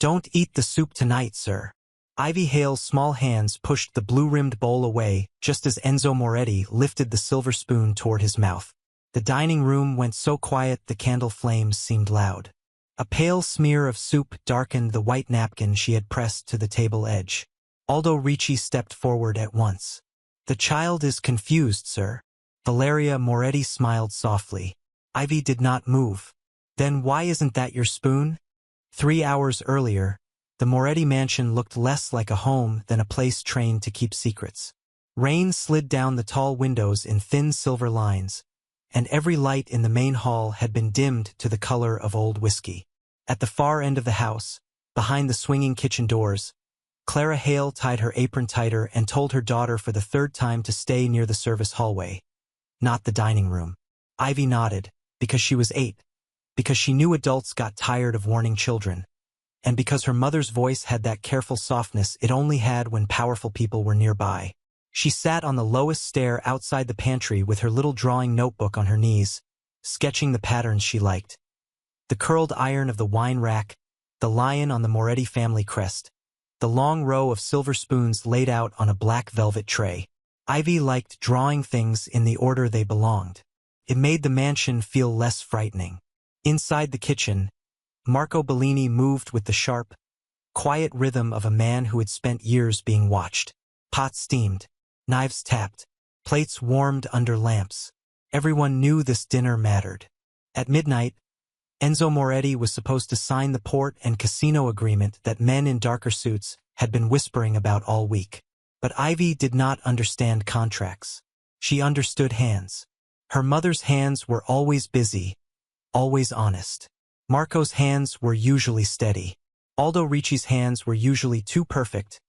Don't eat the soup tonight, sir. Ivy Hale's small hands pushed the blue-rimmed bowl away just as Enzo Moretti lifted the silver spoon toward his mouth. The dining room went so quiet the candle flames seemed loud. A pale smear of soup darkened the white napkin she had pressed to the table edge. Aldo Ricci stepped forward at once. The child is confused, sir. Valeria Moretti smiled softly. Ivy did not move. Then why isn't that your spoon? 3 hours earlier, the Moretti mansion looked less like a home than a place trained to keep secrets. Rain slid down the tall windows in thin silver lines, and every light in the main hall had been dimmed to the color of old whiskey. At the far end of the house, behind the swinging kitchen doors, Clara Hale tied her apron tighter and told her daughter for the third time to stay near the service hallway, not the dining room. Ivy nodded, because she was 8, because she knew adults got tired of warning children, and because her mother's voice had that careful softness it only had when powerful people were nearby. She sat on the lowest stair outside the pantry with her little drawing notebook on her knees, sketching the patterns she liked. The curled iron of the wine rack, the lion on the Moretti family crest, the long row of silver spoons laid out on a black velvet tray. Ivy liked drawing things in the order they belonged. It made the mansion feel less frightening. Inside the kitchen, Marco Bellini moved with the sharp, quiet rhythm of a man who had spent years being watched. Pots steamed, knives tapped, plates warmed under lamps. Everyone knew this dinner mattered. At midnight, Enzo Moretti was supposed to sign the port and casino agreement that men in darker suits had been whispering about all week. But Ivy did not understand contracts. She understood hands. Her mother's hands were always busy, always honest. Marco's hands were usually steady. Aldo Ricci's hands were usually too perfect,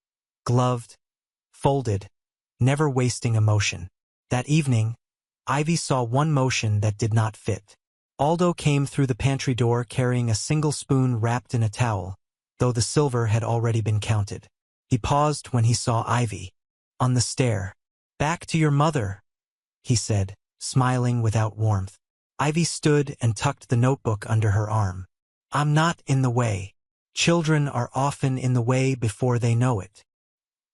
gloved, folded, never wasting emotion. That evening, Ivy saw one motion that did not fit. Aldo came through the pantry door carrying a single spoon wrapped in a towel, though the silver had already been counted. He paused when he saw Ivy. On the stair. "Back to your mother," he said, smiling without warmth. Ivy stood and tucked the notebook under her arm. "I'm not in the way. Children are often in the way before they know it."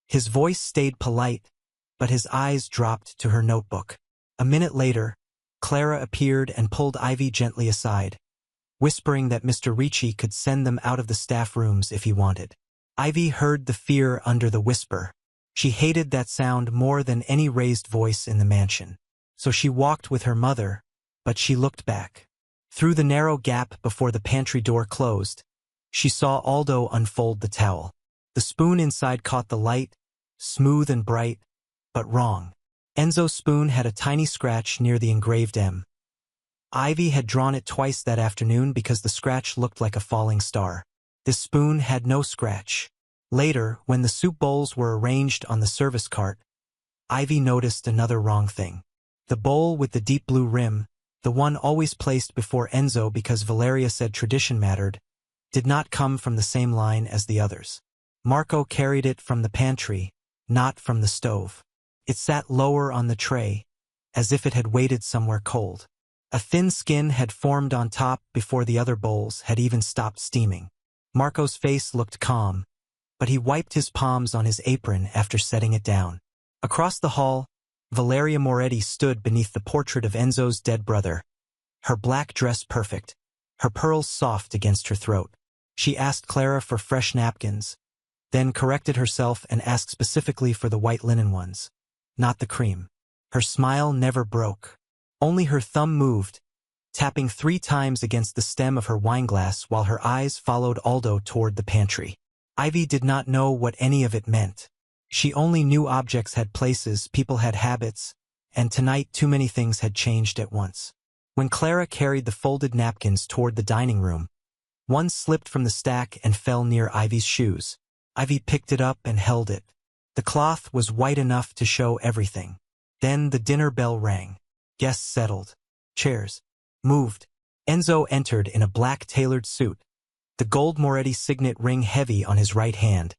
His voice stayed polite, but his eyes dropped to her notebook. A minute later, Clara appeared and pulled Ivy gently aside, whispering that Mr. Ricci could send them out of the staff rooms if he wanted. Ivy heard the fear under the whisper. She hated that sound more than any raised voice in the mansion. So she walked with her mother, but she looked back. Through the narrow gap before the pantry door closed, she saw Aldo unfold the towel. The spoon inside caught the light, smooth and bright, but wrong. Enzo's spoon had a tiny scratch near the engraved M. Ivy had drawn it twice that afternoon because the scratch looked like a falling star. This spoon had no scratch. Later, when the soup bowls were arranged on the service cart, Ivy noticed another wrong thing. The bowl with the deep blue rim, the one always placed before Enzo because Valeria said tradition mattered, did not come from the same line as the others. Marco carried it from the pantry, not from the stove. It sat lower on the tray, as if it had waited somewhere cold. A thin skin had formed on top before the other bowls had even stopped steaming. Marco's face looked calm, but he wiped his palms on his apron after setting it down. Across the hall, Valeria Moretti stood beneath the portrait of Enzo's dead brother, her black dress perfect, her pearls soft against her throat. She asked Clara for fresh napkins, then corrected herself and asked specifically for the white linen ones, not the cream. Her smile never broke. Only her thumb moved, tapping 3 times against the stem of her wineglass while her eyes followed Aldo toward the pantry. Ivy did not know what any of it meant. She only knew objects had places, people had habits, and tonight too many things had changed at once. When Clara carried the folded napkins toward the dining room, one slipped from the stack and fell near Ivy's shoes. Ivy picked it up and held it. The cloth was white enough to show everything. Then the dinner bell rang. Guests settled. Chairs moved. Enzo entered in a black tailored suit, the gold Moretti signet ring heavy on his right hand,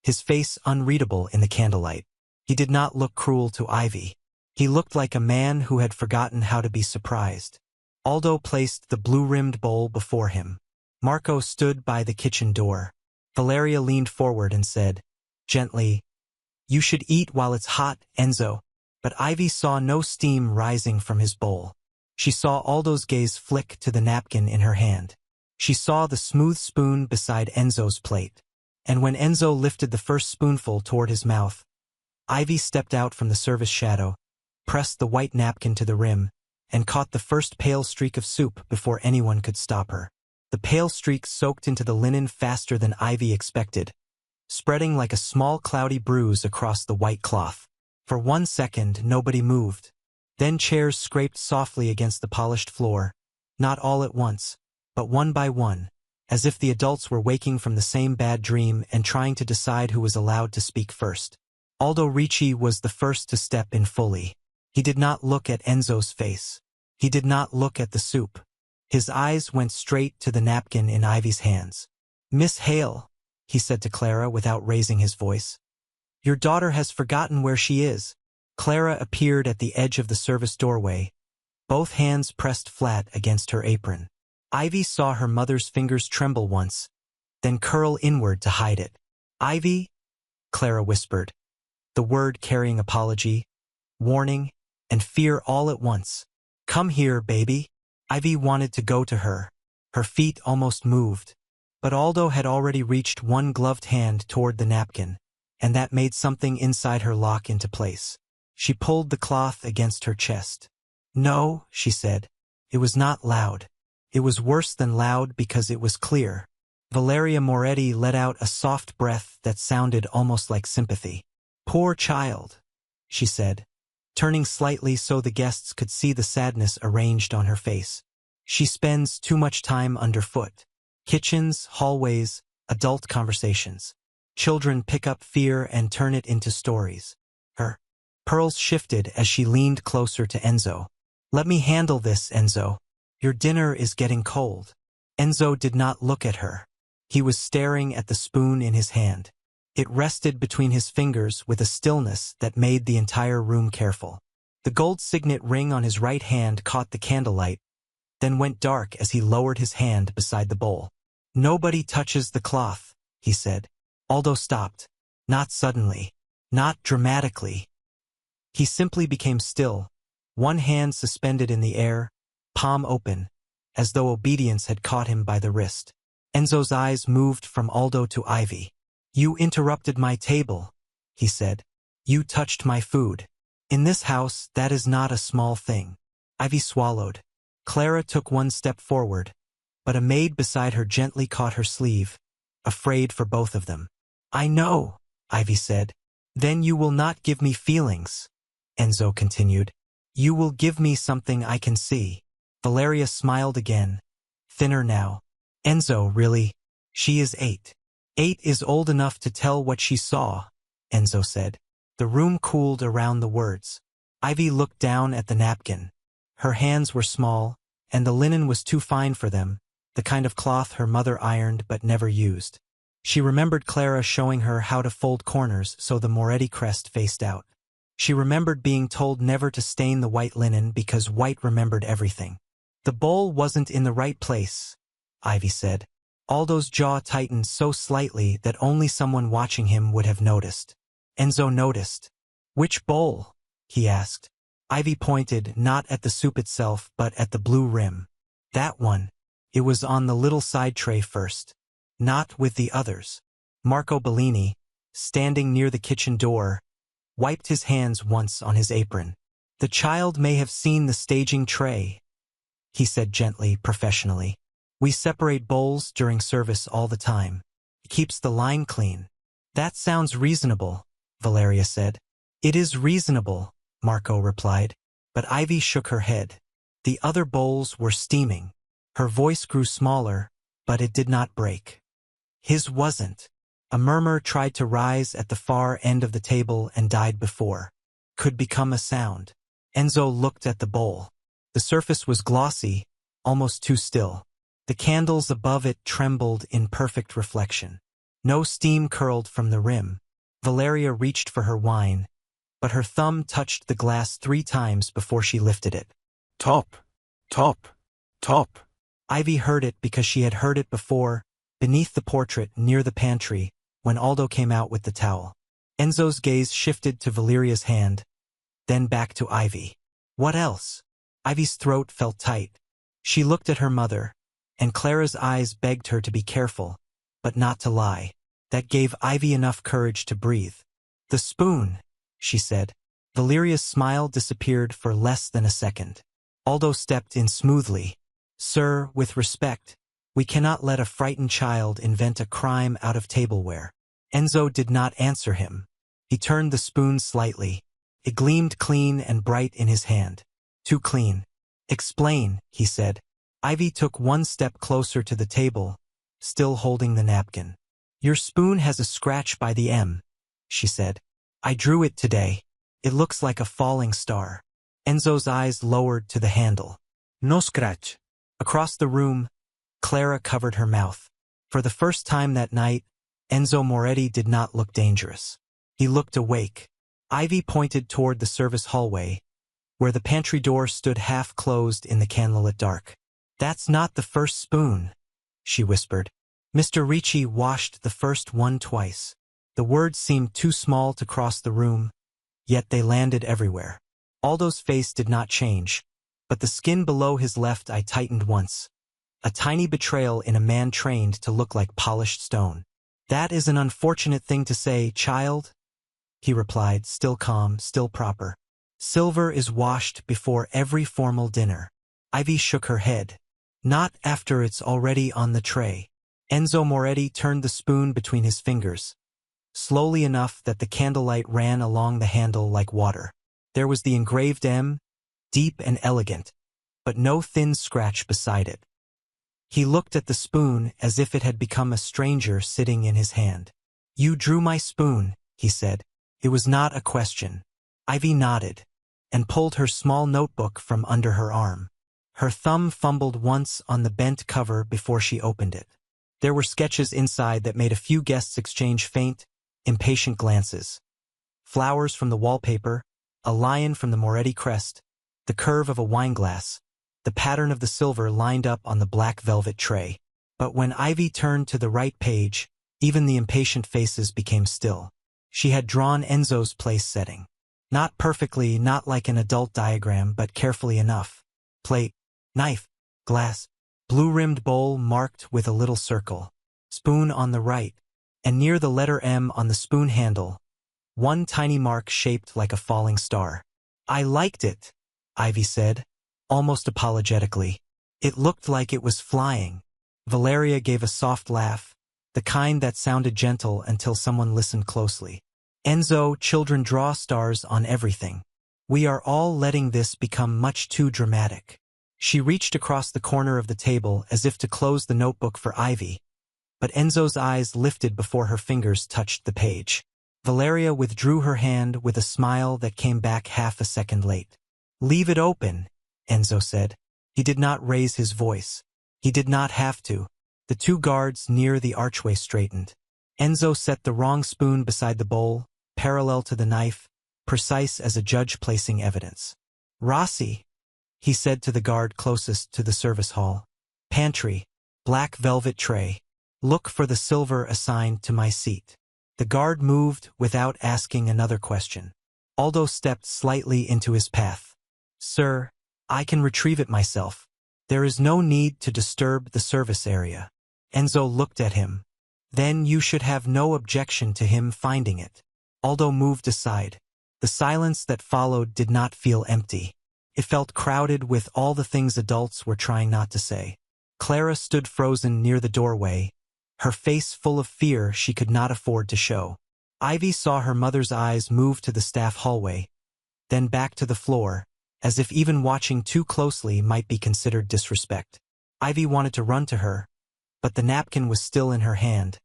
his face unreadable in the candlelight. He did not look cruel to Ivy. He looked like a man who had forgotten how to be surprised. Aldo placed the blue-rimmed bowl before him. Marco stood by the kitchen door. Valeria leaned forward and said, gently, "You should eat while it's hot, Enzo." But Ivy saw no steam rising from his bowl. She saw Aldo's gaze flick to the napkin in her hand. She saw the smooth spoon beside Enzo's plate. And when Enzo lifted the first spoonful toward his mouth, Ivy stepped out from the service shadow, pressed the white napkin to the rim, and caught the first pale streak of soup before anyone could stop her. The pale streak soaked into the linen faster than Ivy expected, spreading like a small cloudy bruise across the white cloth. For 1 second, nobody moved. Then chairs scraped softly against the polished floor, not all at once, but one by one, as if the adults were waking from the same bad dream and trying to decide who was allowed to speak first. Aldo Ricci was the first to step in fully. He did not look at Enzo's face. He did not look at the soup. His eyes went straight to the napkin in Ivy's hands. "Miss Hale," he said to Clara without raising his voice, "your daughter has forgotten where she is." Clara appeared at the edge of the service doorway, both hands pressed flat against her apron. Ivy saw her mother's fingers tremble once, then curl inward to hide it. "Ivy," Clara whispered, the word carrying apology, warning, and fear all at once. "Come here, baby." Ivy wanted to go to her. Her feet almost moved. But Aldo had already reached one gloved hand toward the napkin, and that made something inside her lock into place. She pulled the cloth against her chest. "No," she said. It was not loud. It was worse than loud because it was clear. Valeria Moretti let out a soft breath that sounded almost like sympathy. "Poor child," she said, turning slightly so the guests could see the sadness arranged on her face. "She spends too much time underfoot. Kitchens, hallways, adult conversations. Children pick up fear and turn it into stories." Her pearls shifted as she leaned closer to Enzo. "Let me handle this, Enzo. Your dinner is getting cold." Enzo did not look at her. He was staring at the spoon in his hand. It rested between his fingers with a stillness that made the entire room careful. The gold signet ring on his right hand caught the candlelight, then went dark as he lowered his hand beside the bowl. "Nobody touches the cloth," he said. Aldo stopped. Not suddenly. Not dramatically. He simply became still, one hand suspended in the air, palm open, as though obedience had caught him by the wrist. Enzo's eyes moved from Aldo to Ivy. "You interrupted my table," he said. "You touched my food. In this house, that is not a small thing." Ivy swallowed. Clara took one step forward, but a maid beside her gently caught her sleeve, afraid for both of them. "I know," Ivy said. "Then you will not give me feelings," Enzo continued. "You will give me something I can see." Valeria smiled again, thinner now. "Enzo, really? She is 8. 8 is old enough to tell what she saw," Enzo said. The room cooled around the words. Ivy looked down at the napkin. Her hands were small, and the linen was too fine for them, the kind of cloth her mother ironed but never used. She remembered Clara showing her how to fold corners so the Moretti crest faced out. She remembered being told never to stain the white linen because white remembered everything. "The bowl wasn't in the right place," Ivy said. Aldo's jaw tightened so slightly that only someone watching him would have noticed. Enzo noticed. "Which bowl?" he asked. Ivy pointed not at the soup itself but at the blue rim. "That one. It was on the little side tray first. Not with the others." Marco Bellini, standing near the kitchen door, wiped his hands once on his apron. "The child may have seen the staging tray," he said gently, professionally. "We separate bowls during service all the time. It keeps the line clean." "That sounds reasonable," Valeria said. "It is reasonable," Marco replied, but Ivy shook her head. The other bowls were steaming. Her voice grew smaller, but it did not break. "His wasn't." A murmur tried to rise at the far end of the table and died before. Could become a sound. Enzo looked at the bowl. The surface was glossy, almost too still. The candles above it trembled in perfect reflection. No steam curled from the rim. Valeria reached for her wine, but her thumb touched the glass 3 times before she lifted it. "Top, top, top." Ivy heard it because she had heard it before, beneath the portrait near the pantry, when Aldo came out with the towel. Enzo's gaze shifted to Valeria's hand, then back to Ivy. What else? Ivy's throat felt tight. She looked at her mother, and Clara's eyes begged her to be careful, but not to lie. That gave Ivy enough courage to breathe. The spoon, she said. Valeria's smile disappeared for less than a second. Aldo stepped in smoothly. Sir, with respect, we cannot let a frightened child invent a crime out of tableware. Enzo did not answer him. He turned the spoon slightly. It gleamed clean and bright in his hand. Too clean. Explain, he said. Ivy took one step closer to the table, still holding the napkin. Your spoon has a scratch by the M, she said. I drew it today. It looks like a falling star. Enzo's eyes lowered to the handle. No scratch. Across the room, Clara covered her mouth. For the first time that night, Enzo Moretti did not look dangerous. He looked awake. Ivy pointed toward the service hallway, where the pantry door stood half-closed in the candlelit dark. That's not the first spoon, she whispered. Mr. Ricci washed the first one twice. The words seemed too small to cross the room, yet they landed everywhere. Aldo's face did not change, but the skin below his left eye tightened once. A tiny betrayal in a man trained to look like polished stone. That is an unfortunate thing to say, child, he replied, still calm, still proper. Silver is washed before every formal dinner. Ivy shook her head. Not after it's already on the tray. Enzo Moretti turned the spoon between his fingers, slowly enough that the candlelight ran along the handle like water. There was the engraved M, deep and elegant, but no thin scratch beside it. He looked at the spoon as if it had become a stranger sitting in his hand. You drew my spoon, he said. It was not a question. Ivy nodded, and pulled her small notebook from under her arm. Her thumb fumbled once on the bent cover before she opened it. There were sketches inside that made a few guests exchange faint, impatient glances. Flowers from the wallpaper, a lion from the Moretti crest, the curve of a wineglass, the pattern of the silver lined up on the black velvet tray. But when Ivy turned to the right page, even the impatient faces became still. She had drawn Enzo's place setting. Not perfectly, not like an adult diagram, but carefully enough. Plate, knife, glass, blue-rimmed bowl marked with a little circle, spoon on the right, and near the letter M on the spoon handle, one tiny mark shaped like a falling star. I liked it, Ivy said, almost apologetically. It looked like it was flying. Valeria gave a soft laugh, the kind that sounded gentle until someone listened closely. Enzo, children draw stars on everything. We are all letting this become much too dramatic. She reached across the corner of the table as if to close the notebook for Ivy, but Enzo's eyes lifted before her fingers touched the page. Valeria withdrew her hand with a smile that came back half a second late. Leave it open, Enzo said. He did not raise his voice. He did not have to. The two guards near the archway straightened. Enzo set the wrong spoon beside the bowl, parallel to the knife, precise as a judge placing evidence. Rossi, he said to the guard closest to the service hall. Pantry, black velvet tray. Look for the silver assigned to my seat. The guard moved without asking another question. Aldo stepped slightly into his path. Sir, I can retrieve it myself. There is no need to disturb the service area. Enzo looked at him. Then you should have no objection to him finding it. Aldo moved aside. The silence that followed did not feel empty. It felt crowded with all the things adults were trying not to say. Clara stood frozen near the doorway, her face full of fear she could not afford to show. Ivy saw her mother's eyes move to the staff hallway, then back to the floor, as if even watching too closely might be considered disrespect. Ivy wanted to run to her, but the napkin was still in her hand,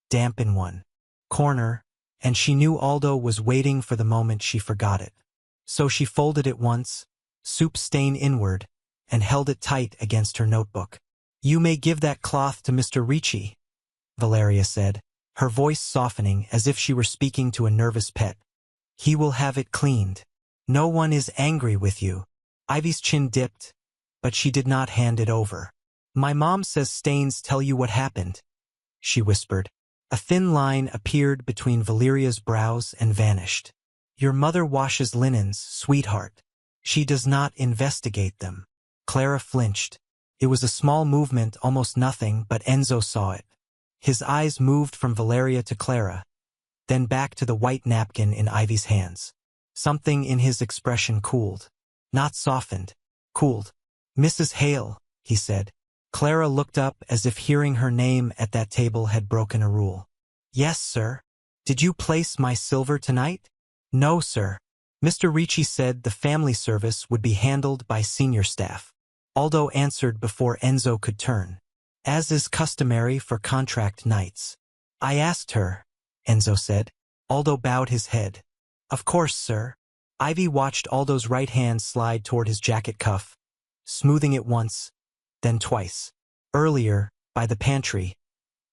damp in one corner, and she knew Aldo was waiting for the moment she forgot it. So she folded it once, soup stain inward, and held it tight against her notebook. You may give that cloth to Mr. Ricci, Valeria said, her voice softening as if she were speaking to a nervous pet. He will have it cleaned. No one is angry with you. Ivy's chin dipped, but she did not hand it over. My mom says stains tell you what happened, she whispered. A thin line appeared between Valeria's brows and vanished. Your mother washes linens, sweetheart. She does not investigate them. Clara flinched. It was a small movement, almost nothing, but Enzo saw it. His eyes moved from Valeria to Clara, then back to the white napkin in Ivy's hands. Something in his expression cooled. Not softened. Cooled. Mrs. Hale, he said. Clara looked up as if hearing her name at that table had broken a rule. Yes, sir. Did you place my silver tonight? No, sir. Mr. Ricci said the family service would be handled by senior staff. Aldo answered before Enzo could turn. As is customary for contract nights. I asked her, Enzo said. Aldo bowed his head. Of course, sir. Ivy watched Aldo's right hand slide toward his jacket cuff, smoothing it once, then twice. Earlier, by the pantry,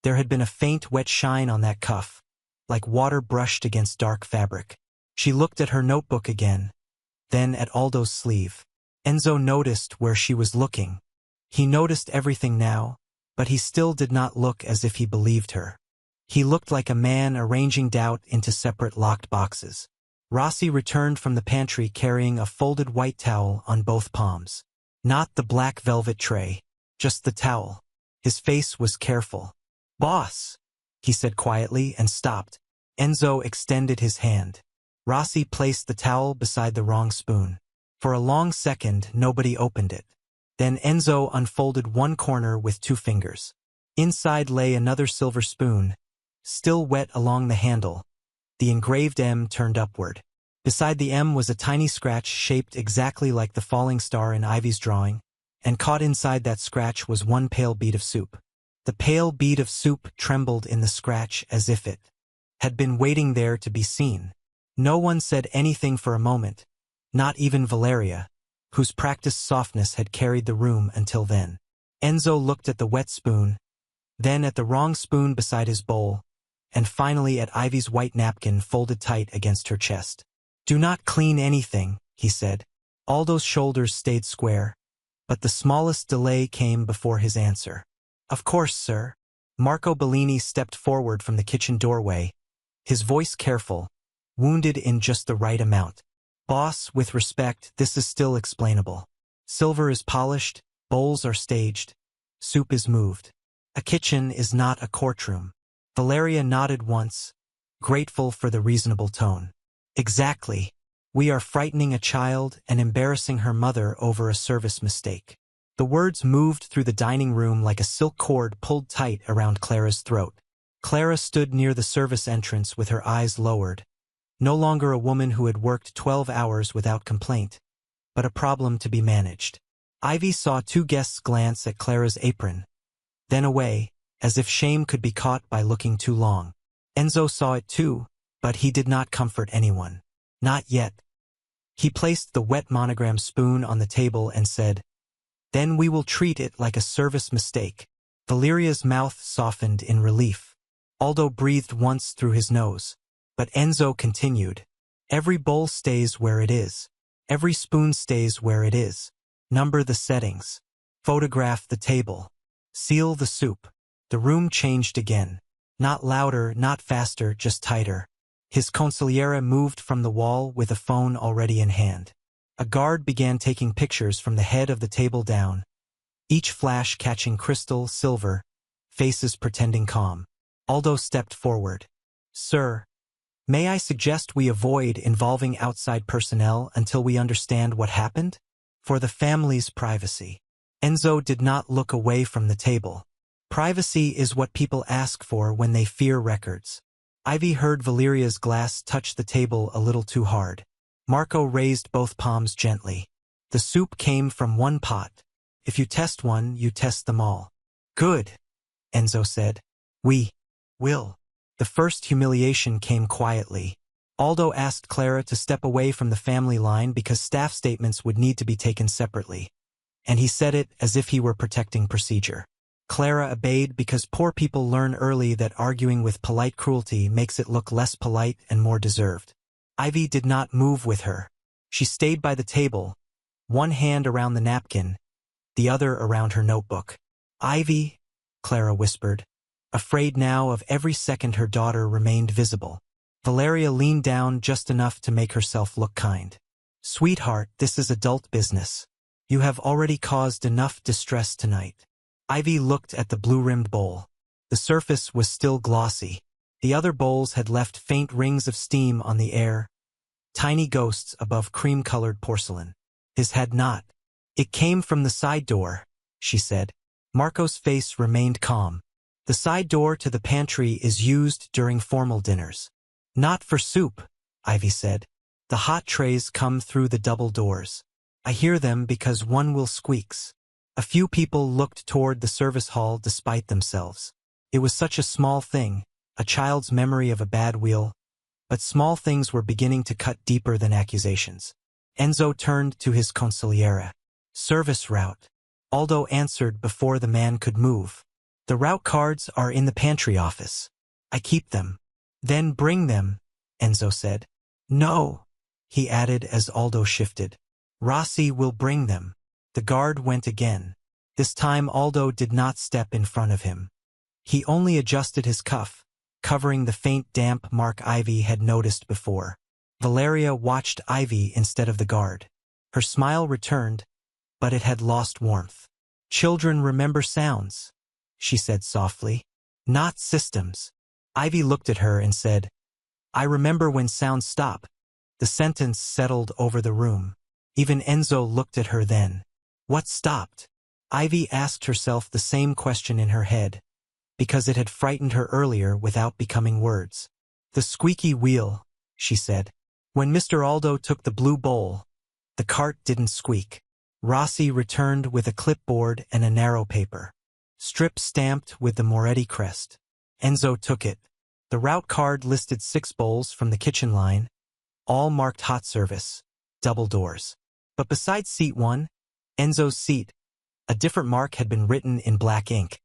there had been a faint wet shine on that cuff, like water brushed against dark fabric. She looked at her notebook again, then at Aldo's sleeve. Enzo noticed where she was looking. He noticed everything now, but he still did not look as if he believed her. He looked like a man arranging doubt into separate locked boxes. Rossi returned from the pantry carrying a folded white towel on both palms. Not the black velvet tray, just the towel. His face was careful. Boss, he said quietly and stopped. Enzo extended his hand. Rossi placed the towel beside the wrong spoon. For a long second, nobody opened it. Then Enzo unfolded one corner with 2 fingers. Inside lay another silver spoon, still wet along the handle. The engraved M turned upward. Beside the M was a tiny scratch shaped exactly like the falling star in Ivy's drawing, and caught inside that scratch was one pale bead of soup. The pale bead of soup trembled in the scratch as if it had been waiting there to be seen. No one said anything for a moment, not even Valeria, whose practiced softness had carried the room until then. Enzo looked at the wet spoon, then at the wrong spoon beside his bowl, and finally at Ivy's white napkin folded tight against her chest. Do not clean anything, he said. Aldo's shoulders stayed square, but the smallest delay came before his answer. Of course, sir. Marco Bellini stepped forward from the kitchen doorway, his voice careful, wounded in just the right amount. Boss, with respect, this is still explainable. Silver is polished, bowls are staged, soup is moved. A kitchen is not a courtroom. Valeria nodded once, grateful for the reasonable tone. Exactly. We are frightening a child and embarrassing her mother over a service mistake. The words moved through the dining room like a silk cord pulled tight around Clara's throat. Clara stood near the service entrance with her eyes lowered, no longer a woman who had worked 12 hours without complaint, but a problem to be managed. Ivy saw 2 guests glance at Clara's apron, then away, as if shame could be caught by looking too long. Enzo saw it too, but he did not comfort anyone. Not yet. He placed the wet monogram spoon on the table and said, Then we will treat it like a service mistake. Valeria's mouth softened in relief. Aldo breathed once through his nose. But Enzo continued. Every bowl stays where it is. Every spoon stays where it is. Number the settings. Photograph the table. Seal the soup. The room changed again. Not louder, not faster, just tighter. His consigliere moved from the wall with a phone already in hand. A guard began taking pictures from the head of the table down, each flash catching crystal, silver, faces pretending calm. Aldo stepped forward. Sir, may I suggest we avoid involving outside personnel until we understand what happened? For the family's privacy. Enzo did not look away from the table. Privacy is what people ask for when they fear records. Ivy heard Valeria's glass touch the table a little too hard. Marco raised both palms gently. The soup came from one pot. If you test one, you test them all. Good, Enzo said. We will. The first humiliation came quietly. Aldo asked Clara to step away from the family line because staff statements would need to be taken separately. And he said it as if he were protecting procedure. Clara obeyed because poor people learn early that arguing with polite cruelty makes it look less polite and more deserved. Ivy did not move with her. She stayed by the table, one hand around the napkin, the other around her notebook. Ivy, Clara whispered. afraid now of every second her daughter remained visible. Valeria leaned down just enough to make herself look kind. "Sweetheart, this is adult business. You have already caused enough distress tonight." Ivy looked at the blue-rimmed bowl. The surface was still glossy. The other bowls had left faint rings of steam on the air, tiny ghosts above cream-colored porcelain. His had not. "It came from the side door," she said. Marco's face remained calm. "The side door to the pantry is used during formal dinners." "Not for soup," Ivy said. "The hot trays come through the double doors. I hear them because one will squeaks." A few people looked toward the service hall despite themselves. It was such a small thing, a child's memory of a bad wheel, but small things were beginning to cut deeper than accusations. Enzo turned to his consigliere. "Service route." Aldo answered before the man could move. "The route cards are in the pantry office. I keep them." "Then bring them," Enzo said. "No," he added as Aldo shifted. "Rossi will bring them." The guard went again. This time Aldo did not step in front of him. He only adjusted his cuff, covering the faint damp mark Ivy had noticed before. Valeria watched Ivy instead of the guard. Her smile returned, but it had lost warmth. "Children remember sounds," she said softly. "Not systems." Ivy looked at her and said, "I remember when sounds stop." The sentence settled over the room. Even Enzo looked at her then. What stopped? Ivy asked herself the same question in her head, because it had frightened her earlier without becoming words. "The squeaky wheel," she said. "When Mr. Aldo took the blue bowl, the cart didn't squeak." Rossi returned with a clipboard and a narrow paper strip stamped with the Moretti crest. Enzo took it. The route card listed 6 bowls from the kitchen line, all marked hot service, double doors. But besides seat 1, Enzo's seat, a different mark had been written in black ink.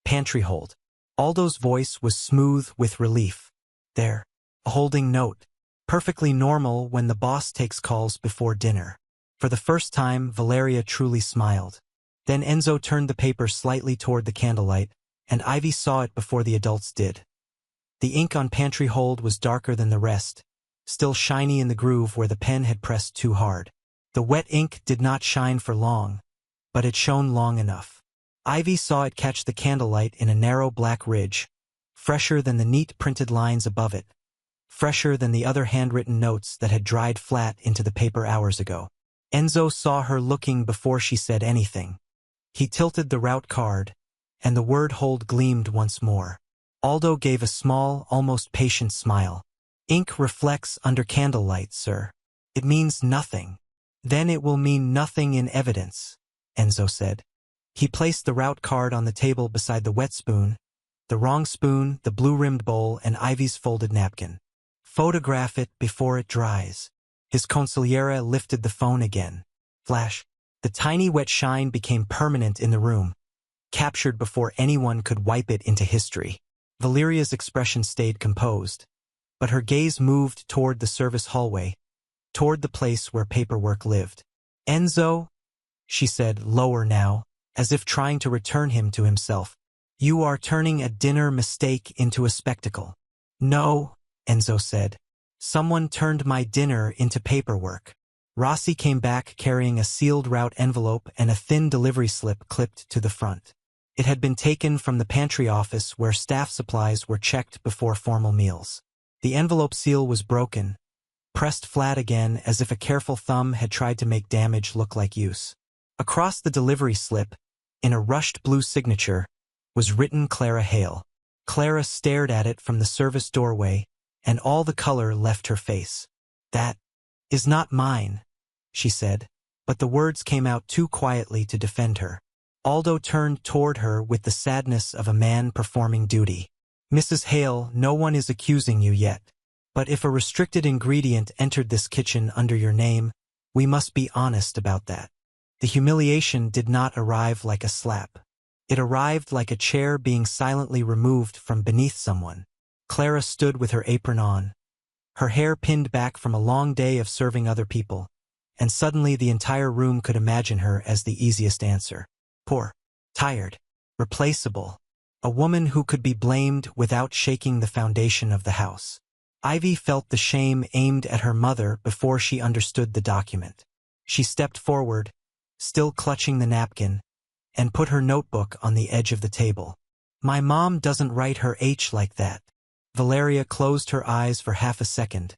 Pantry hold. Aldo's voice was smooth with relief. "There. A holding note. Perfectly normal when the boss takes calls before dinner." For the first time, Valeria truly smiled. Then Enzo turned the paper slightly toward the candlelight, and Ivy saw it before the adults did. The ink on pantry hold was darker than the rest, still shiny in the groove where the pen had pressed too hard. The wet ink did not shine for long, but it shone long enough. Ivy saw it catch the candlelight in a narrow black ridge, fresher than the neat printed lines above it, fresher than the other handwritten notes that had dried flat into the paper hours ago. Enzo saw her looking before she said anything. He tilted the route card, and the word hold gleamed once more. Aldo gave a small, almost patient smile. "Ink reflects under candlelight, sir. It means nothing." "Then it will mean nothing in evidence," Enzo said. He placed the route card on the table beside the wet spoon, the wrong spoon, the blue-rimmed bowl, and Ivy's folded napkin. "Photograph it before it dries." His consigliere lifted the phone again. Flash. The tiny wet shine became permanent in the room, captured before anyone could wipe it into history. Valeria's expression stayed composed, but her gaze moved toward the service hallway, toward the place where paperwork lived. "Enzo," she said, lower now, as if trying to return him to himself, "you are turning a dinner mistake into a spectacle." "No," Enzo said. "Someone turned my dinner into paperwork." Rossi came back carrying a sealed route envelope and a thin delivery slip clipped to the front. It had been taken from the pantry office where staff supplies were checked before formal meals. The envelope seal was broken, pressed flat again as if a careful thumb had tried to make damage look like use. Across the delivery slip, in a rushed blue signature, was written Clara Hale. Clara stared at it from the service doorway, and all the color left her face. "That is not mine," she said, but the words came out too quietly to defend her. Aldo turned toward her with the sadness of a man performing duty. "Mrs. Hale, no one is accusing you yet. But if a restricted ingredient entered this kitchen under your name, we must be honest about that." The humiliation did not arrive like a slap. It arrived like a chair being silently removed from beneath someone. Clara stood with her apron on, her hair pinned back from a long day of serving other people, and suddenly the entire room could imagine her as the easiest answer. Poor, tired, replaceable. A woman who could be blamed without shaking the foundation of the house. Ivy felt the shame aimed at her mother before she understood the document. She stepped forward, still clutching the napkin, and put her notebook on the edge of the table. My mom doesn't write her H like that. Valeria closed her eyes for half a second,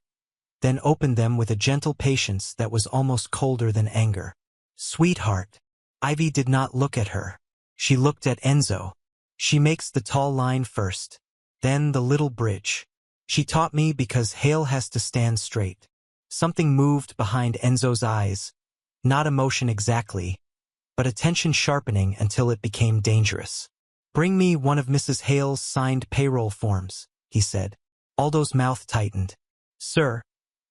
then opened them with a gentle patience that was almost colder than anger. Sweetheart. Ivy did not look at her. She looked at Enzo. She makes the tall line first, then the little bridge. She taught me because Hale has to stand straight. Something moved behind Enzo's eyes, not emotion exactly, but attention sharpening until it became dangerous. Bring me one of Mrs. Hale's signed payroll forms, he said. Aldo's mouth tightened. Sir,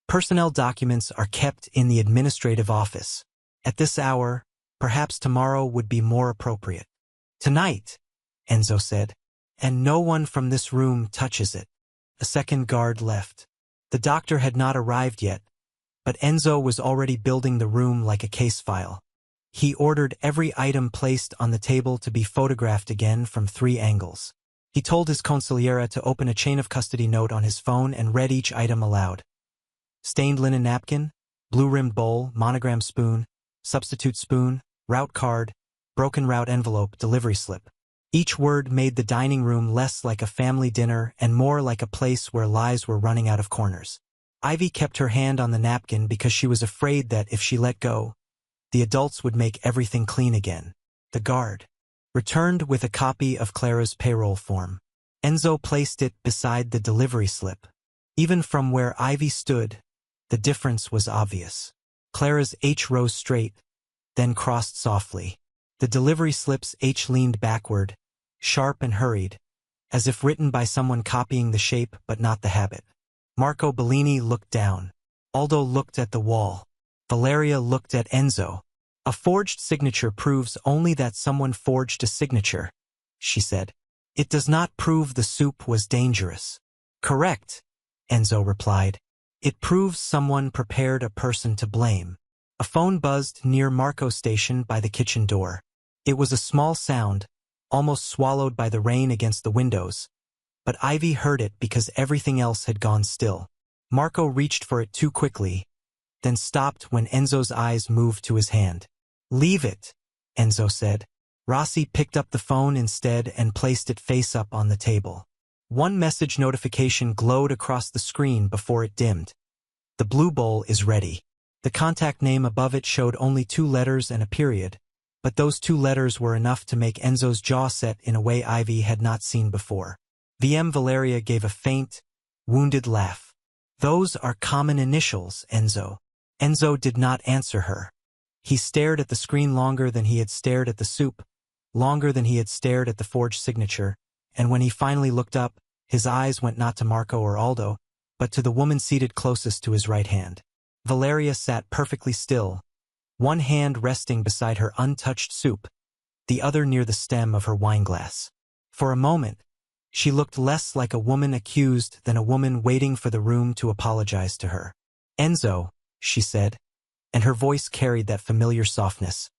personnel documents are kept in the administrative office. At this hour, perhaps tomorrow would be more appropriate. Tonight, Enzo said, and no one from this room touches it. A second guard left. The doctor had not arrived yet, but Enzo was already building the room like a case file. He ordered every item placed on the table to be photographed again from 3 angles. He told his consigliera to open a chain of custody note on his phone and read each item aloud. Stained linen napkin, blue-rimmed bowl, monogram spoon, substitute spoon, route card, broken route envelope, delivery slip. Each word made the dining room less like a family dinner and more like a place where lies were running out of corners. Ivy kept her hand on the napkin because she was afraid that if she let go, the adults would make everything clean again. The guard returned with a copy of Clara's payroll form. Enzo placed it beside the delivery slip. Even from where Ivy stood, the difference was obvious. Clara's H rose straight, then crossed softly. The delivery slip's H leaned backward, sharp and hurried, as if written by someone copying the shape but not the habit. Marco Bellini looked down. Aldo looked at the wall. Valeria looked at Enzo. A forged signature proves only that someone forged a signature, she said. It does not prove the soup was dangerous. Correct, Enzo replied. It proves someone prepared a person to blame. A phone buzzed near Marco's station by the kitchen door. It was a small sound, almost swallowed by the rain against the windows, but Ivy heard it because everything else had gone still. Marco reached for it too quickly, then stopped when Enzo's eyes moved to his hand. Leave it, Enzo said. Rossi picked up the phone instead and placed it face up on the table. One message notification glowed across the screen before it dimmed. The blue bowl is ready. The contact name above it showed only 2 letters and a period, but those 2 letters were enough to make Enzo's jaw set in a way Ivy had not seen before. Valeria gave a faint, wounded laugh. Those are common initials, Enzo. Enzo did not answer her. He stared at the screen longer than he had stared at the soup, longer than he had stared at the forged signature, and when he finally looked up, his eyes went not to Marco or Aldo, but to the woman seated closest to his right hand. Valeria sat perfectly still, one hand resting beside her untouched soup, the other near the stem of her wineglass. For a moment, she looked less like a woman accused than a woman waiting for the room to apologize to her. Enzo, she said, and her voice carried that familiar softness.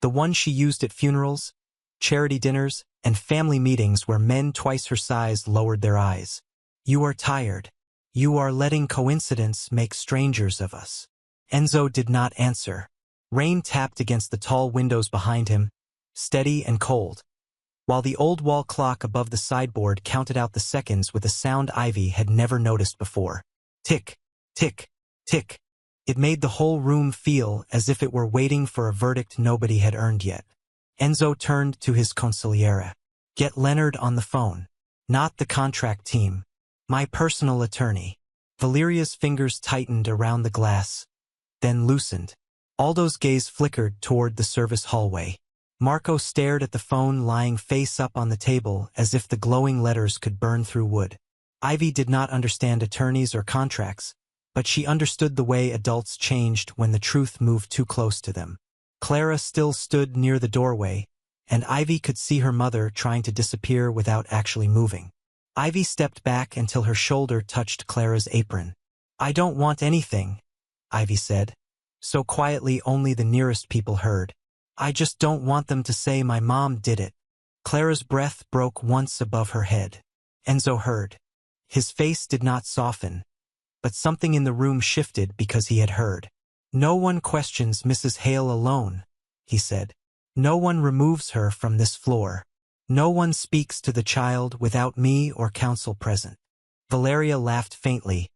The one she used at funerals, charity dinners, and family meetings where men twice her size lowered their eyes. You are tired. You are letting coincidence make strangers of us. Enzo did not answer. Rain tapped against the tall windows behind him, steady and cold, while the old wall clock above the sideboard counted out the seconds with a sound Ivy had never noticed before. Tick, tick, tick. It made the whole room feel as if it were waiting for a verdict nobody had earned yet. Enzo turned to his consigliera. Get Leonard on the phone. Not the contract team. My personal attorney. Valeria's fingers tightened around the glass, then loosened. Aldo's gaze flickered toward the service hallway. Marco stared at the phone lying face up on the table as if the glowing letters could burn through wood. Ivy did not understand attorneys or contracts, but she understood the way adults changed when the truth moved too close to them. Clara still stood near the doorway, and Ivy could see her mother trying to disappear without actually moving. Ivy stepped back until her shoulder touched Clara's apron. I don't want anything, Ivy said, so quietly only the nearest people heard. I just don't want them to say my mom did it. Clara's breath broke once above her head. Enzo heard. His face did not soften, but something in the room shifted because he had heard. "No one questions Mrs. Hale alone," he said. "No one removes her from this floor. No one speaks to the child without me or counsel present." Valeria laughed faintly,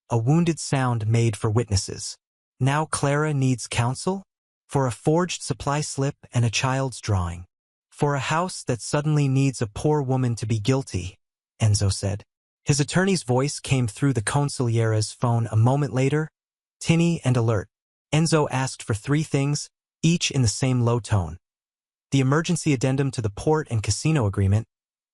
a wounded sound made for witnesses. Now Clara needs counsel? For a forged supply slip and a child's drawing. For a house that suddenly needs a poor woman to be guilty, Enzo said. His attorney's voice came through the consigliera's phone a moment later, tinny and alert. Enzo asked for 3 things, each in the same low tone. The emergency addendum to the port and casino agreement,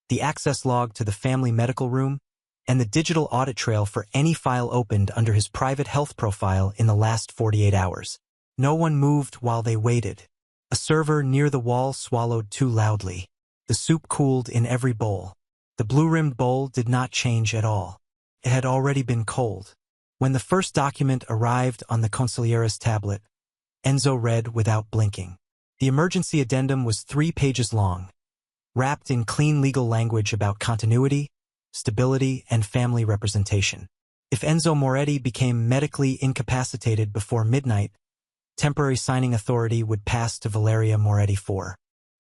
the access log to the family medical room, and the digital audit trail for any file opened under his private health profile in the last 48 hours. No one moved while they waited. A server near the wall swallowed too loudly. The soup cooled in every bowl. The blue-rimmed bowl did not change at all. It had already been cold. When the first document arrived on the consigliera's tablet, Enzo read without blinking. The emergency addendum was 3 pages long, wrapped in clean legal language about continuity, stability, and family representation. If Enzo Moretti became medically incapacitated before midnight, temporary signing authority would pass to Valeria Moretti IV.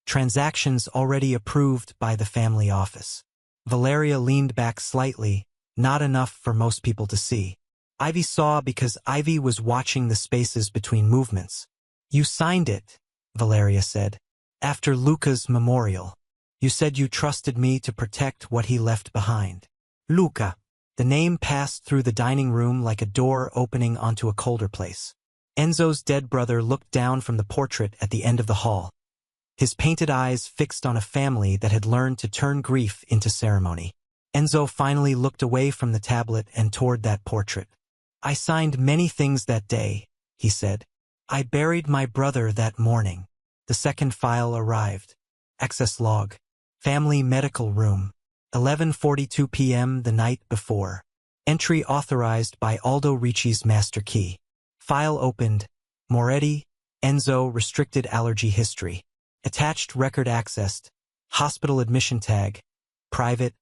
Transactions already approved by the family office. Valeria leaned back slightly, not enough for most people to see. Ivy saw because Ivy was watching the spaces between movements. "You signed it," Valeria said. "After Luca's memorial. You said you trusted me to protect what he left behind." Luca. The name passed through the dining room like a door opening onto a colder place. Enzo's dead brother looked down from the portrait at the end of the hall, his painted eyes fixed on a family that had learned to turn grief into ceremony. Enzo finally looked away from the tablet and toward that portrait. "I signed many things that day," he said. "I buried my brother that morning." The second file arrived. Access log. Family medical room. 11:42 p.m. the night before. Entry authorized by Aldo Ricci's master key. File opened. Moretti, Enzo, restricted allergy history. Attached record accessed. Hospital admission tag. Private.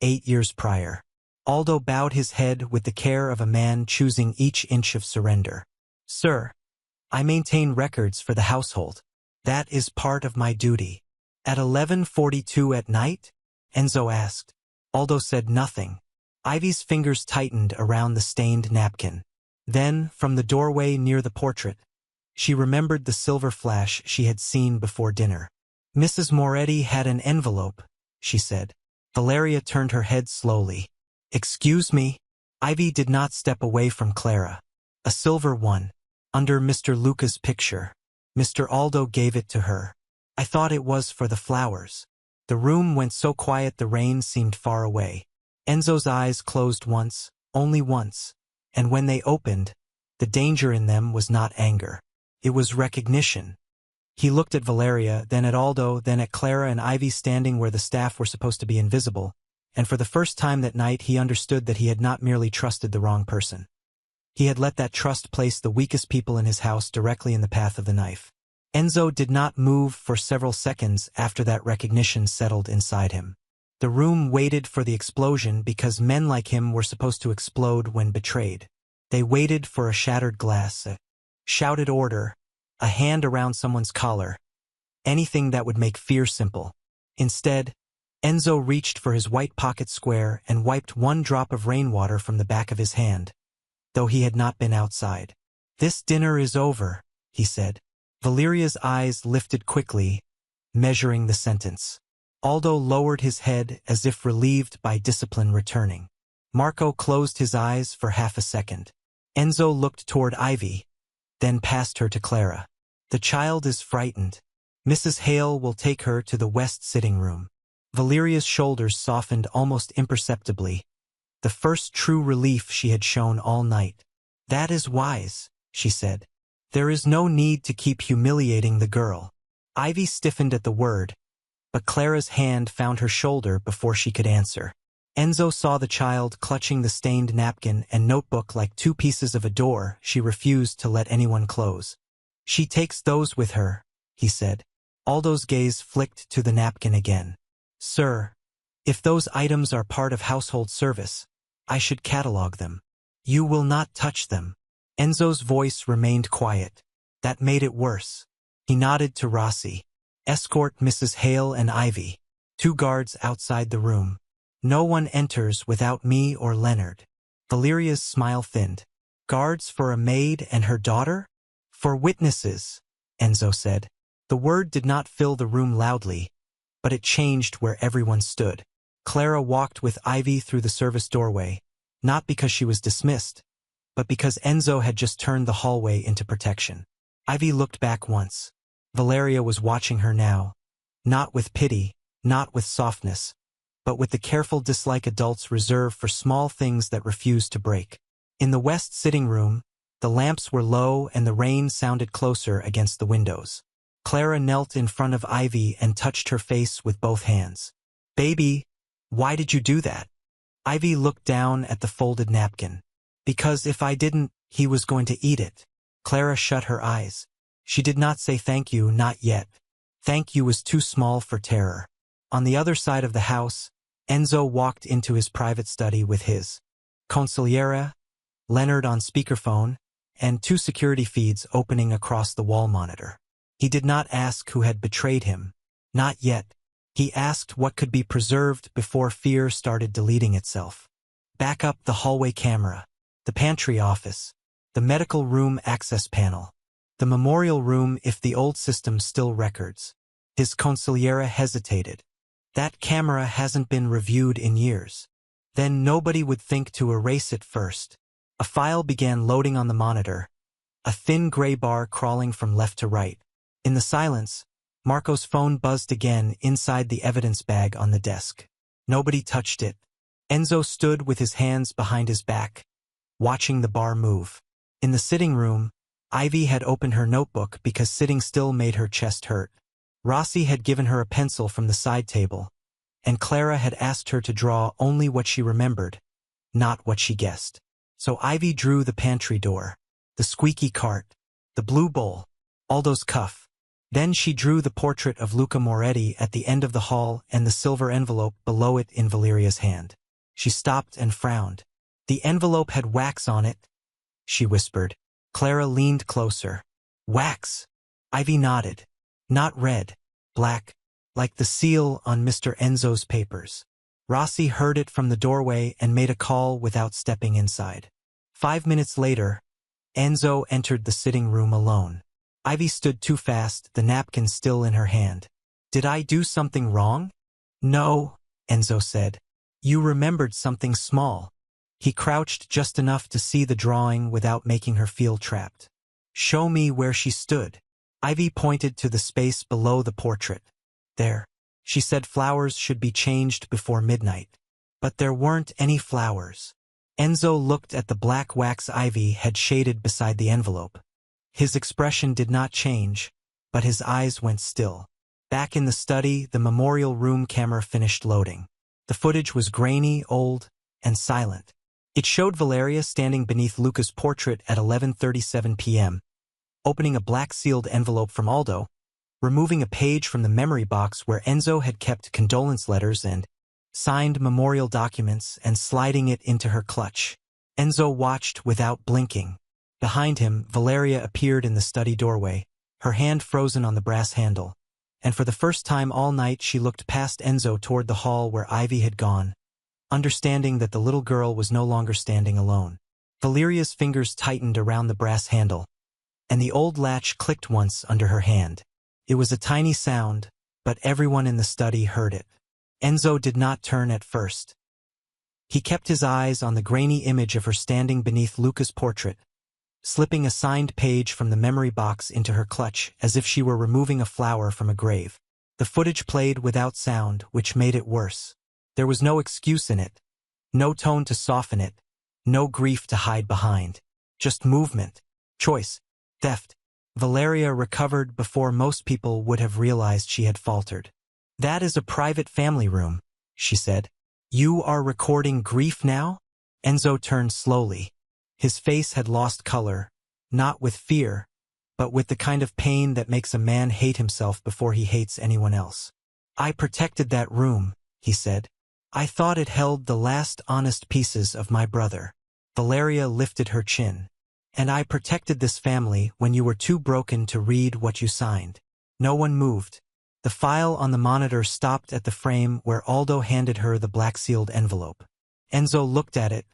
8 years prior. Aldo bowed his head with the care of a man choosing each inch of surrender. "Sir, I maintain records for the household. That is part of my duty." "At 11:42 at night?" Enzo asked. Aldo said nothing. Ivy's fingers tightened around the stained napkin. Then, from the doorway near the portrait, she remembered the silver flash she had seen before dinner. "Mrs. Moretti had an envelope," she said. Valeria turned her head slowly. "Excuse me?" Ivy did not step away from Clara. "A silver one, under Mr. Luca's picture. Mr. Aldo gave it to her. I thought it was for the flowers." The room went so quiet the rain seemed far away. Enzo's eyes closed once, only once, and when they opened, the danger in them was not anger. It was recognition. He looked at Valeria, then at Aldo, then at Clara and Ivy standing where the staff were supposed to be invisible, and for the first time that night he understood that he had not merely trusted the wrong person. He had let that trust place the weakest people in his house directly in the path of the knife. Enzo did not move for several seconds after that recognition settled inside him. The room waited for the explosion because men like him were supposed to explode when betrayed. They waited for a shattered glass, a shouted order, a hand around someone's collar, anything that would make fear simple. Instead, Enzo reached for his white pocket square and wiped one drop of rainwater from the back of his hand, though he had not been outside. "This dinner is over," he said. Valeria's eyes lifted quickly, measuring the sentence. Aldo lowered his head as if relieved by discipline returning. Marco closed his eyes for half a second. Enzo looked toward Ivy, then past her to Clara. "The child is frightened. Mrs. Hale will take her to the west sitting room." Valeria's shoulders softened almost imperceptibly, the first true relief she had shown all night. "That is wise," she said. "There is no need to keep humiliating the girl." Ivy stiffened at the word, but Clara's hand found her shoulder before she could answer. Enzo saw the child clutching the stained napkin and notebook like 2 pieces of a door she refused to let anyone close. "She takes those with her," he said. Aldo's gaze flicked to the napkin again. Sir, if those items are part of household service, I should catalog them. You will not touch them. Enzo's voice remained quiet. That made it worse. He nodded to Rossi. Escort Mrs. Hale and Ivy. 2 guards outside the room. No one enters without me or Leonard. Valeria's smile thinned. Guards for a maid and her daughter? For witnesses, Enzo said. The word did not fill the room loudly, but it changed where everyone stood. Clara walked with Ivy through the service doorway, not because she was dismissed, but because Enzo had just turned the hallway into protection. Ivy looked back once. Valeria was watching her now, not with pity, not with softness, but with the careful dislike adults reserve for small things that refuse to break. In the west sitting room, the lamps were low and the rain sounded closer against the windows. Clara knelt in front of Ivy and touched her face with both hands. Baby, why did you do that? Ivy looked down at the folded napkin. Because if I didn't, he was going to eat it. Clara shut her eyes. She did not say thank you, not yet. Thank you was too small for terror. On the other side of the house, Enzo walked into his private study with his consigliere, Leonard on speakerphone, and 2 security feeds opening across the wall monitor. He did not ask who had betrayed him. Not yet. He asked what could be preserved before fear started deleting itself. Back up the hallway camera, the pantry office, the medical room access panel, the memorial room if the old system still records. His consigliere hesitated. That camera hasn't been reviewed in years. Then nobody would think to erase it first. A file began loading on the monitor, a thin gray bar crawling from left to right. In the silence, Marco's phone buzzed again inside the evidence bag on the desk. Nobody touched it. Enzo stood with his hands behind his back, watching the bar move. In the sitting room, Ivy had opened her notebook because sitting still made her chest hurt. Rossi had given her a pencil from the side table, and Clara had asked her to draw only what she remembered, not what she guessed. So Ivy drew the pantry door, the squeaky cart, the blue bowl, Aldo's cuff. Then she drew the portrait of Luca Moretti at the end of the hall and the silver envelope below it in Valeria's hand. She stopped and frowned. The envelope had wax on it, she whispered. Clara leaned closer. Wax. Ivy nodded. Not red, black, like the seal on Mr. Enzo's papers. Rossi heard it from the doorway and made a call without stepping inside. 5 minutes later, Enzo entered the sitting room alone. Ivy stood too fast, the napkin still in her hand. Did I do something wrong? No, Enzo said. You remembered something small. He crouched just enough to see the drawing without making her feel trapped. Show me where she stood. Ivy pointed to the space below the portrait. There. She said flowers should be changed before midnight. But there weren't any flowers. Enzo looked at the black wax Ivy had shaded beside the envelope. His expression did not change, but his eyes went still. Back in the study, the memorial room camera finished loading. The footage was grainy, old, and silent. It showed Valeria standing beneath Luca's portrait at 11:37 p.m., opening a black-sealed envelope from Aldo, removing a page from the memory box where Enzo had kept condolence letters and signed memorial documents and sliding it into her clutch. Enzo watched without blinking. Behind him, Valeria appeared in the study doorway, her hand frozen on the brass handle, and for the first time all night she looked past Enzo toward the hall where Ivy had gone, understanding that the little girl was no longer standing alone. Valeria's fingers tightened around the brass handle, and the old latch clicked once under her hand. It was a tiny sound, but everyone in the study heard it. Enzo did not turn at first. He kept his eyes on the grainy image of her standing beneath Luca's portrait, slipping a signed page from the memory box into her clutch as if she were removing a flower from a grave. The footage played without sound, which made it worse. There was no excuse in it, no tone to soften it, no grief to hide behind. Just movement, choice, theft. Valeria recovered before most people would have realized she had faltered. That is a private family room, she said. You are recording grief now? Enzo turned slowly. His face had lost color, not with fear, but with the kind of pain that makes a man hate himself before he hates anyone else. I protected that room, he said. I thought it held the last honest pieces of my brother. Valeria lifted her chin. And I protected this family when you were too broken to read what you signed. No one moved. The file on the monitor stopped at the frame where Aldo handed her the black-sealed envelope. Enzo looked at it,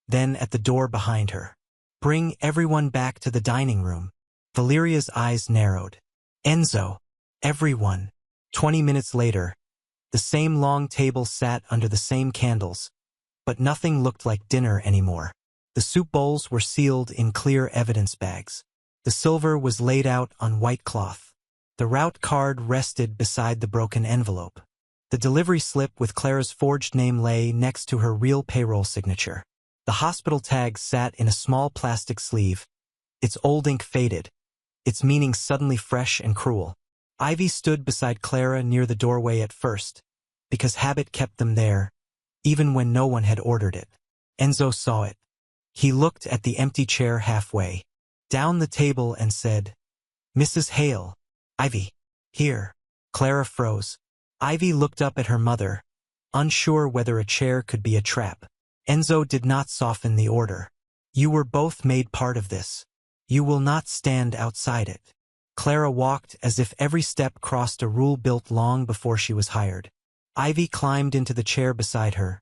then at the door behind her. Bring everyone back to the dining room. Valeria's eyes narrowed. Enzo. Everyone. 20 minutes later, the same long table sat under the same candles, but nothing looked like dinner anymore. The soup bowls were sealed in clear evidence bags. The silver was laid out on white cloth. The route card rested beside the broken envelope. The delivery slip with Clara's forged name lay next to her real payroll signature. The hospital tag sat in a small plastic sleeve, its old ink faded, its meaning suddenly fresh and cruel. Ivy stood beside Clara near the doorway at first, because habit kept them there, even when no one had ordered it. Enzo saw it. He looked at the empty chair halfway down the table and said, Mrs. Hale. Ivy. Here. Clara froze. Ivy looked up at her mother, unsure whether a chair could be a trap. Enzo did not soften the order. You were both made part of this. You will not stand outside it. Clara walked as if every step crossed a rule built long before she was hired. Ivy climbed into the chair beside her,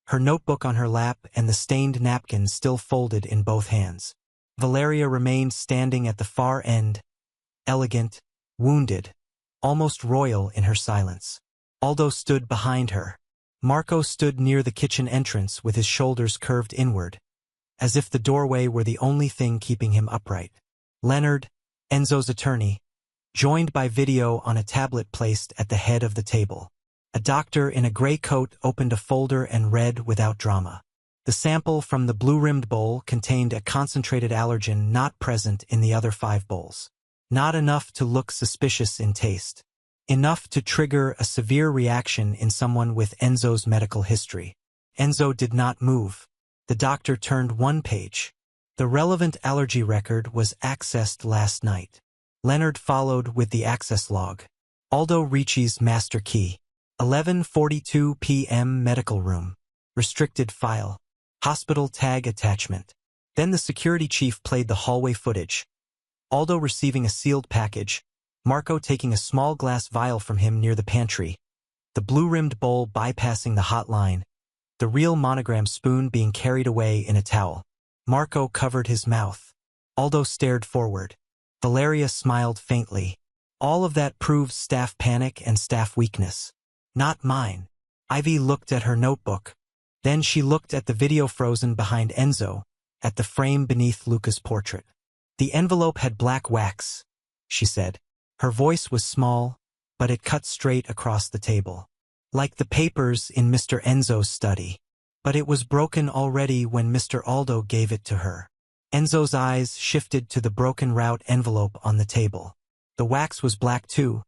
her notebook on her lap and the stained napkin still folded in both hands. Valeria remained standing at the far end, elegant, wounded, almost royal in her silence. Aldo stood behind her. Marco stood near the kitchen entrance with his shoulders curved inward, as if the doorway were the only thing keeping him upright. Leonard, Enzo's attorney, joined by video on a tablet placed at the head of the table. A doctor in a gray coat opened a folder and read without drama. The sample from the blue-rimmed bowl contained a concentrated allergen not present in the other 5 bowls. Not enough to look suspicious in taste. Enough to trigger a severe reaction in someone with Enzo's medical history. Enzo did not move. The doctor turned one page. The relevant allergy record was accessed last night. Leonard followed with the access log. Aldo Ricci's master key. 11:42 p.m. medical room. Restricted file. Hospital tag attachment. Then the security chief played the hallway footage. Aldo receiving a sealed package, Marco taking a small glass vial from him near the pantry, the blue-rimmed bowl bypassing the hot line, the real monogram spoon being carried away in a towel. Marco covered his mouth. Aldo stared forward. Valeria smiled faintly. All of that proves staff panic and staff weakness. Not mine. Ivy looked at her notebook. Then she looked at the video frozen behind Enzo, at the frame beneath Luca's portrait. The envelope had black wax, she said. Her voice was small, but it cut straight across the table. Like the papers in Mr. Enzo's study. But it was broken already when Mr. Aldo gave it to her. Enzo's eyes shifted to the broken route envelope on the table. The wax was black too,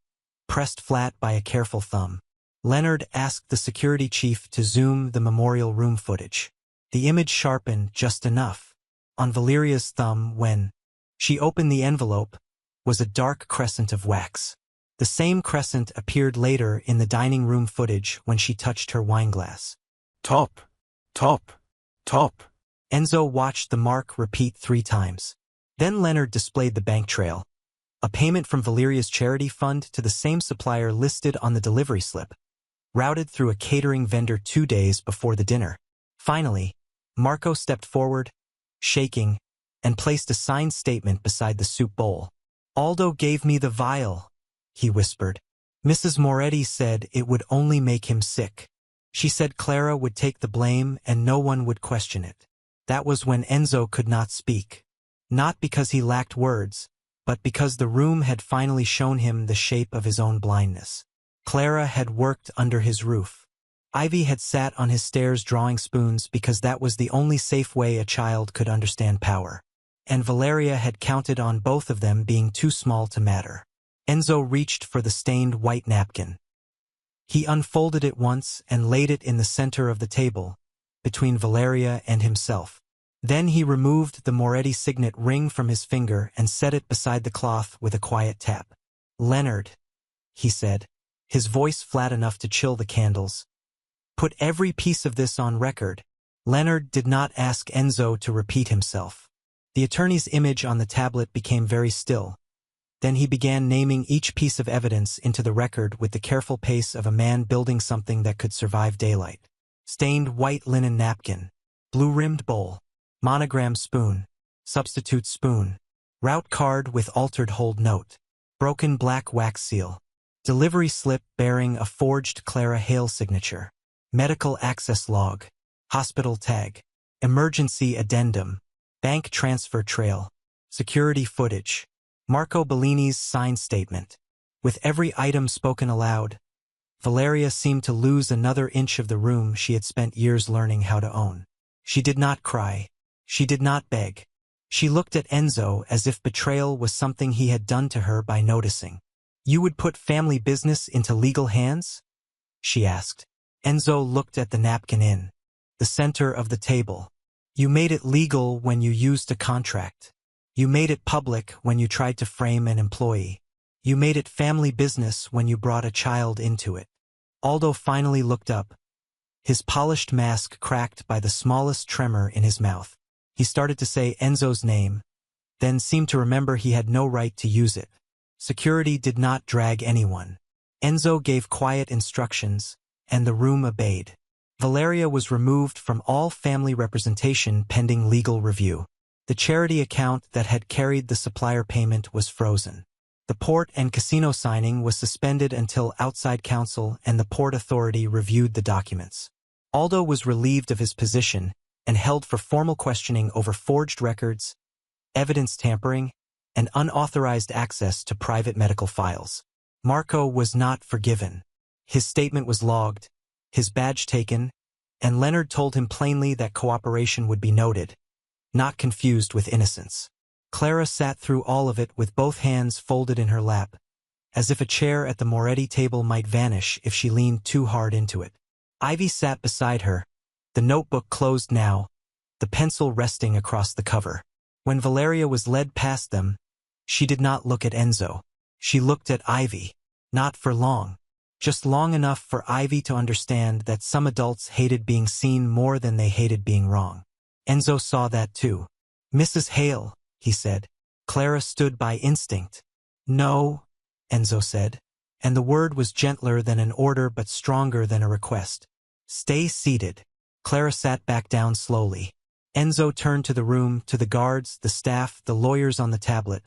pressed flat by a careful thumb. Leonard asked the security chief to zoom the memorial room footage. The image sharpened just enough. On Valeria's thumb when she opened the envelope was a dark crescent of wax. The same crescent appeared later in the dining room footage when she touched her wineglass. Top. Top. Top. Enzo watched the mark repeat 3 times. Then Leonard displayed the bank trail. A payment from Valeria's charity fund to the same supplier listed on the delivery slip, routed through a catering vendor 2 days before the dinner. Finally, Marco stepped forward, shaking, and placed a signed statement beside the soup bowl. Aldo gave me the vial, he whispered. Mrs. Moretti said it would only make him sick. She said Clara would take the blame and no one would question it. That was when Enzo could not speak. Not because he lacked words, but because the room had finally shown him the shape of his own blindness. Clara had worked under his roof. Ivy had sat on his stairs drawing spoons because that was the only safe way a child could understand power. And Valeria had counted on both of them being too small to matter. Enzo reached for the stained white napkin. He unfolded it once and laid it in the center of the table, between Valeria and himself. Then he removed the Moretti signet ring from his finger and set it beside the cloth with a quiet tap. Leonard, he said, his voice flat enough to chill the candles. "Put every piece of this on record." Leonard did not ask Enzo to repeat himself. The attorney's image on the tablet became very still. Then he began naming each piece of evidence into the record with the careful pace of a man building something that could survive daylight. Stained white linen napkin, blue-rimmed bowl, monogram spoon, substitute spoon, route card with altered hold note, broken black wax seal, delivery slip bearing a forged Clara Hale signature, medical access log, hospital tag, emergency addendum, bank transfer trail, security footage, Marco Bellini's signed statement. With every item spoken aloud, Valeria seemed to lose another inch of the room she had spent years learning how to own. She did not cry. She did not beg. She looked at Enzo as if betrayal was something he had done to her by noticing. "You would put family business into legal hands?" she asked. Enzo looked at the napkin in the center of the table. "You made it legal when you used a contract. You made it public when you tried to frame an employee. You made it family business when you brought a child into it." Aldo finally looked up, his polished mask cracked by the smallest tremor in his mouth. He started to say Enzo's name, then seemed to remember he had no right to use it. Security did not drag anyone. Enzo gave quiet instructions, and the room obeyed. Valeria was removed from all family representation pending legal review. The charity account that had carried the supplier payment was frozen. The port and casino signing was suspended until outside counsel and the Port Authority reviewed the documents. Aldo was relieved of his position and held for formal questioning over forged records, evidence tampering, and unauthorized access to private medical files. Marco was not forgiven. His statement was logged, his badge taken, and Leonard told him plainly that cooperation would be noted, not confused with innocence. Clara sat through all of it with both hands folded in her lap, as if a chair at the Moretti table might vanish if she leaned too hard into it. Ivy sat beside her, the notebook closed now, the pencil resting across the cover. When Valeria was led past them, she did not look at Enzo. She looked at Ivy. Not for long. Just long enough for Ivy to understand that some adults hated being seen more than they hated being wrong. Enzo saw that too. "Mrs. Hale," he said. Clara stood by instinct. "No," Enzo said, and the word was gentler than an order but stronger than a request. "Stay seated." Clara sat back down slowly. Enzo turned to the room, to the guards, the staff, the lawyers on the tablet,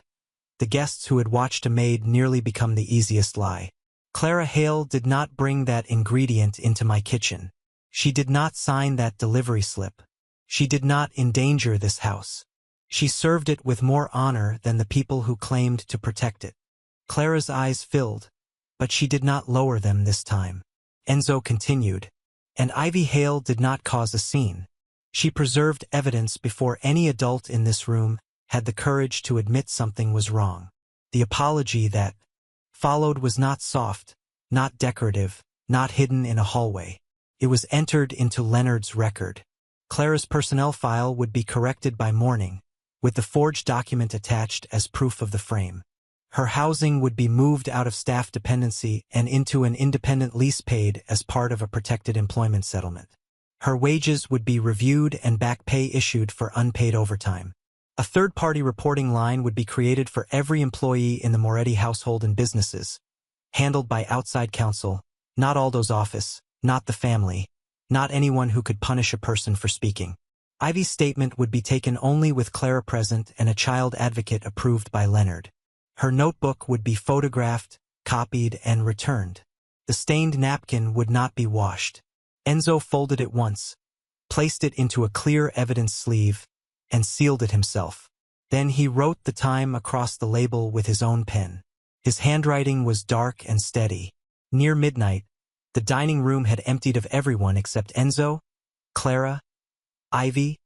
the guests who had watched a maid nearly become the easiest lie. "Clara Hale did not bring that ingredient into my kitchen. She did not sign that delivery slip. She did not endanger this house. She served it with more honor than the people who claimed to protect it." Clara's eyes filled, but she did not lower them this time. Enzo continued, "And Ivy Hale did not cause a scene. She preserved evidence before any adult in this room had the courage to admit something was wrong. The apology that followed was not soft, not decorative, not hidden in a hallway. It was entered into Leonard's record. Clara's personnel file would be corrected by morning, with the forged document attached as proof of the frame. Her housing would be moved out of staff dependency and into an independent lease paid as part of a protected employment settlement. Her wages would be reviewed and back pay issued for unpaid overtime. A third-party reporting line would be created for every employee in the Moretti household and businesses, handled by outside counsel, not Aldo's office, not the family, not anyone who could punish a person for speaking. Ivy's statement would be taken only with Clara present and a child advocate approved by Leonard. Her notebook would be photographed, copied, and returned. The stained napkin would not be washed. Enzo folded it once, placed it into a clear evidence sleeve, and sealed it himself. Then he wrote the time across the label with his own pen. His handwriting was dark and steady. Near midnight, the dining room had emptied of everyone except Enzo, Clara, Ivy,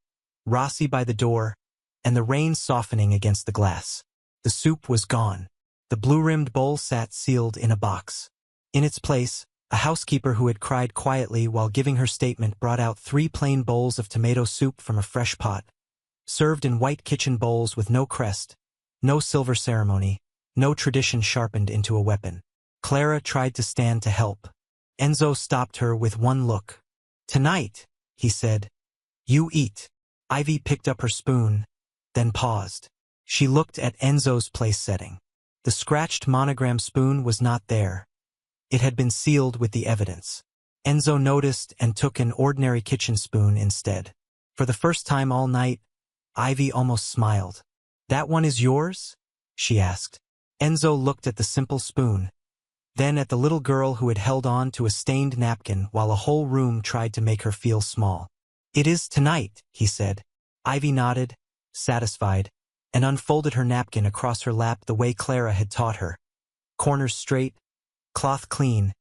Rossi by the door, and the rain softening against the glass. The soup was gone. The blue-rimmed bowl sat sealed in a box. In its place, a housekeeper who had cried quietly while giving her statement brought out 3 plain bowls of tomato soup from a fresh pot, served in white kitchen bowls with no crest, no silver ceremony, no tradition sharpened into a weapon. Clara tried to stand to help. Enzo stopped her with one look. "Tonight," he said. "You eat." Ivy picked up her spoon, then paused. She looked at Enzo's place setting. The scratched monogram spoon was not there. It had been sealed with the evidence. Enzo noticed and took an ordinary kitchen spoon instead. For the first time all night, Ivy almost smiled. "That one is yours?" she asked. Enzo looked at the simple spoon, then at the little girl who had held on to a stained napkin while a whole room tried to make her feel small. "It is tonight," he said. Ivy nodded, satisfied, and unfolded her napkin across her lap the way Clara had taught her. Corners straight, cloth clean,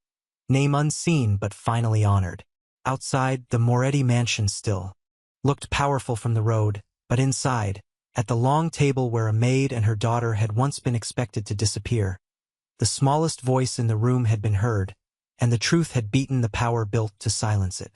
name unseen but finally honored. Outside, the Moretti mansion still looked powerful from the road, but inside, at the long table where a maid and her daughter had once been expected to disappear, the smallest voice in the room had been heard, and the truth had beaten the power built to silence it.